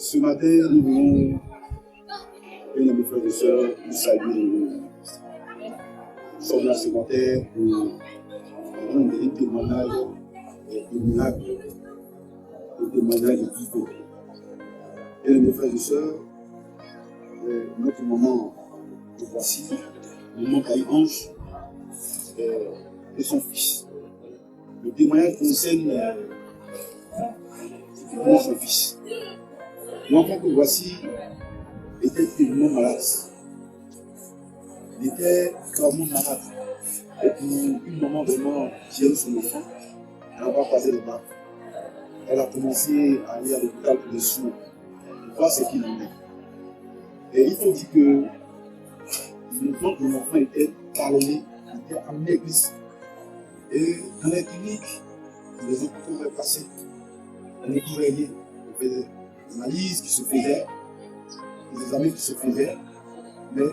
Ce matin, nous voulons, une de mes frères et sœurs, nous saluer. Nous sommes là ce matin pour rendre des témoignages de miracles, des témoignages de vivants. Et mes frères et sœurs, notre moment de voici, le moment Caï-Ange et son fils. Le témoignage concerne son fils. L'enfant que voici était tellement malade. Il était vraiment malade. Et pour une maman vraiment qui aime son enfant, elle n'a pas croisé les bras. Elle a commencé à aller à l'hôpital pour les soins. Pour voir ce qu'il en est. Et il faut dire que le temps que l'enfant était parlé, il était amaigri. Et dans les cliniques, les autres pouvaient passer. On ne trouvait rien. Il y avait des analyses qui se faisaient, des examens qui se faisaient, mais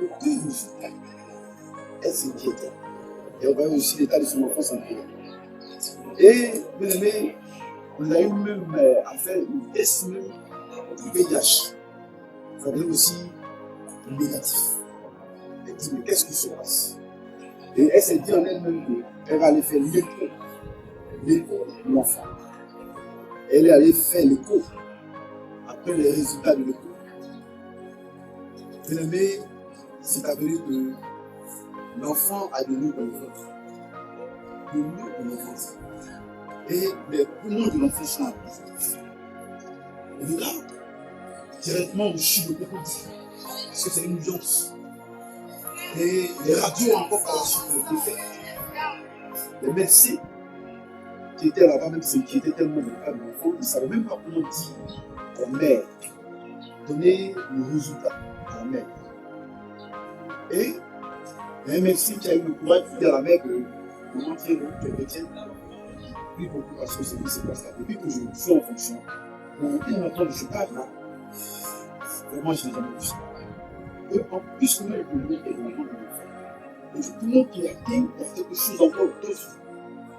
aucun résultat. Elle s'inquiétait. Et on voyait aussi l'état de son enfant s'inquiéter. Et, bien aimé, on a eu même à faire une test même du VIH. Ça veut dire aussi négatif. Elle dit, mais qu'est-ce qui se passe? Et elle s'est dit en elle-même qu'elle va aller faire l'écho de l'enfant. Elle est allée faire l'écho après les résultats de l'écho. Bien aimé, c'est avéré que l'enfant a donné dans le ventre. Le nom de l'enfant. Et les poumons de l'enfant sont à positif. Et là, directement au chute de beaucoup parce que c'est une urgence. Et les radios encore par la suite ont été faites. Les médecins qui étaient là-bas, même s'inquiétaient tellement de cas de l'enfant, ils ne savaient même pas comment dire à la mère, donner le résultat à la mère. Et il y a un médecin qui a eu le courage de dire à la mère que maman tient donc, tu es chrétienne, prie beaucoup parce que c'est ce qui se passe là. Depuis que je suis en fonction, pour une entendre je parle là, vraiment je n'ai jamais vu ça. Et en plus, même le monde est dans le monde de l'enfant. Et tout le monde qui a atteint, il y a quelque chose encore d'autre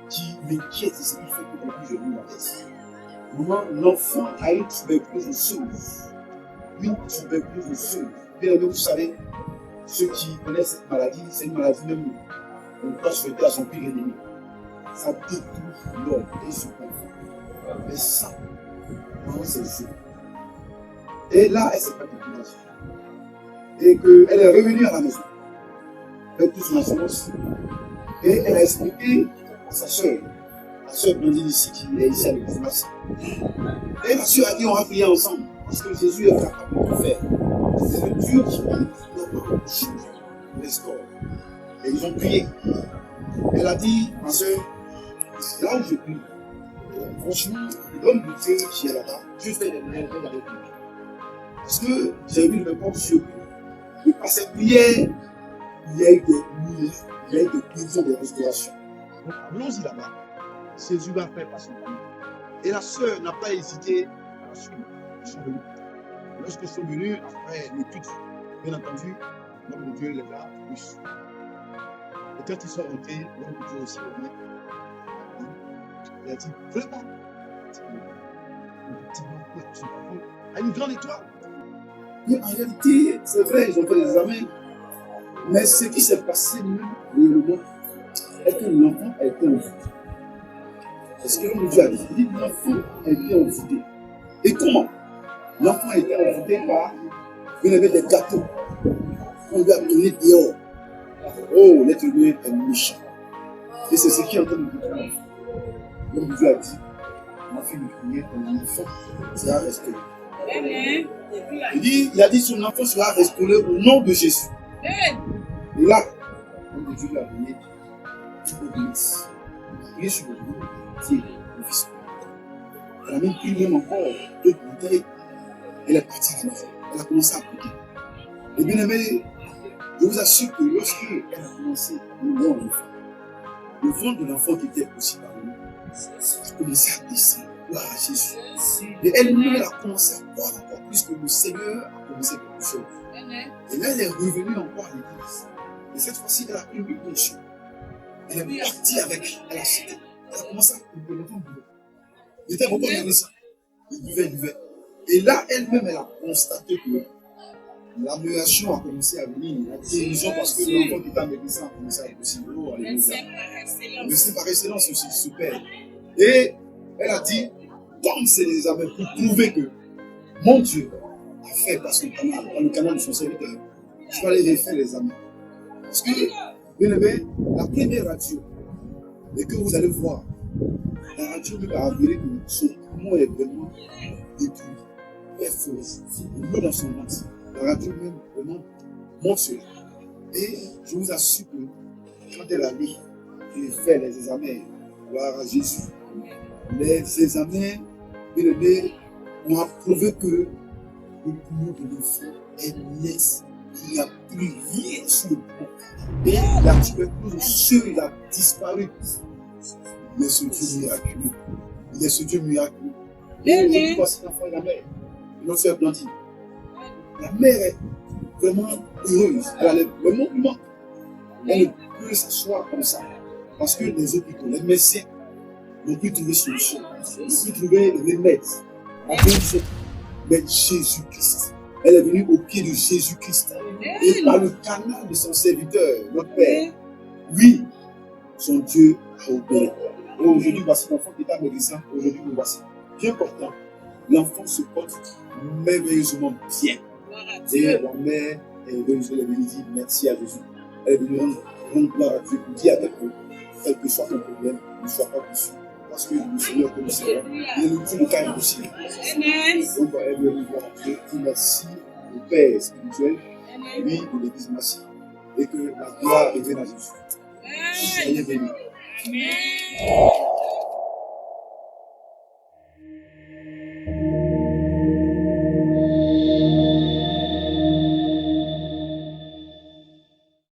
qui m'inquiète, c'est ce qui fait que depuis je lis la tête. Moment, l'enfant a une tuberculose osseuse. Une tuberculose osseuse. Bien aimé, vous savez, ceux qui connaissent cette maladie, c'est une maladie même on doit souhaiter à son pire ennemi. Ça détruit l'homme et son enfant. Mais ça, vraiment, c'est sûr. Et là, elle s'est pas découragée. Et qu'elle est revenue à la maison avec toute son assurance. Et elle a expliqué à sa soeur, la soeur Blandine ici, qui est ici à l'église. Et la soeur a dit on va prier ensemble, parce que Jésus est capable de tout faire. C'est le Dieu qui change les scores. Et ils ont prié. Elle a dit, ma soeur, là où je prie, franchement, l'homme de Dieu qui est là-bas, Dieu fait des miracles avec lui. Parce que j'ai vu le même sur lui. Et par cette prière, il y a eu des miracles, il y a eu des guérisons, des restaurations. Donc allons-y là-bas. Jésus va faire par son nom. Et la sœur n'a pas hésité à la suivre. Ils sont venus. Lorsqu'ils sont venus, après l'étude, bien entendu, l'homme de Dieu les a plus. Et quand ils sont rentrés, l'homme de Dieu aussi est venu. Il a dit, vraiment, son enfant a une grande étoile. Mais en réalité, c'est vrai, ils ont fait des examens. Mais ce qui s'est passé, même, réellement, est que l'enfant a été envoûté. C'est ce que l'homme de Dieu a dit. Il dit l'enfant a été envoûté. Et comment? L'enfant a été envoûté par une avait des gâteaux qu'on lui a donné dehors. Oh, l'être humain est méchant. Et c'est ce qui est en train de dire l'enfant. L'homme de Dieu a dit ma fille de prier, ton enfant sera restauré. Il a dit son enfant sera restauré au nom de Jésus. Et là, l'homme de Dieu lui a donné une bénédiction. Il a prié sur le dos, qui est le fils. Elle a même pris même encore d'autres bouteilles. Elle est partie à la maison. Elle a commencé à prier. Et bien aimé, je vous assure que lorsqu'elle a commencé à nous voir l'enfant, le ventre de l'enfant qui était aussi par nous, a commencé à descendre. Gloire à Jésus. Et elle-même, elle a commencé à croire encore plus que le Seigneur a commencé quelque chose. Et là, elle est revenue encore à l'église. Et cette fois-ci, elle a pris une ponction. Elle est partie avec, elle a cité. Elle a commencé à prendre l'enfant buvait. Il était beaucoup regardé ça. Il buvait. Et là, elle-même, elle a constaté que l'amélioration a commencé à venir, la guérison, parce que l'enfant qui était médecin a commencé à être aussi lourd. Médecin par excellence aussi, super. Et elle a dit, comme c'est les amis, pour prouver que mon Dieu a fait par son canal, par le canal de son serviteur, je vais aller refaire les amis. Parce que, bien aimé, la première radio, et que vous allez voir, la radio même a révélé que son poumon est vraiment détruit, perforé, l'eau dans son ventre. La radio même vraiment montre cela. Et je vous assure que quand elle a mis et fait les examens, gloire à Jésus, les examens, bien aimé, ont approuvé que le poumon de l'enfant est net. Il n'y a plus rien sur le poumon. Et la tuberculose osseuse, il a disparu. Il est ce Dieu miraculeux. Il est ce Dieu miraculeux. Et aujourd'hui, voici l'enfant et la mère. Et notre soeur Blandine. La mère est vraiment heureuse. Elle a vraiment manque. Elle ne peut s'asseoir comme ça. Parce que les hôpitaux, les médecins n'ont plus trouvé solution. Ils n'ont plus trouvé remède. La vérité, mais Jésus-Christ. Elle est venue au pied de Jésus-Christ. Et par le canal de son serviteur, notre Père, oui, son Dieu a opéré. Et aujourd'hui, voici l'enfant qui est à médecin. Aujourd'hui, nous voici bien portant. L'enfant se porte merveilleusement bien. Et la mère est venue, elle est venue dire merci à Jésus. Elle est venue rendre gloire à Dieu pour dire avec eux, quel que soit ton problème, ne sois pas déçu. Parce que le Seigneur que nous servons, il est le Dieu de caractère aussi. Donc, elle veut nous voir Dieu. Merci au Père spirituel, lui de l'Église massive, et que la gloire revienne à Jésus. Soyez bénis. Amen.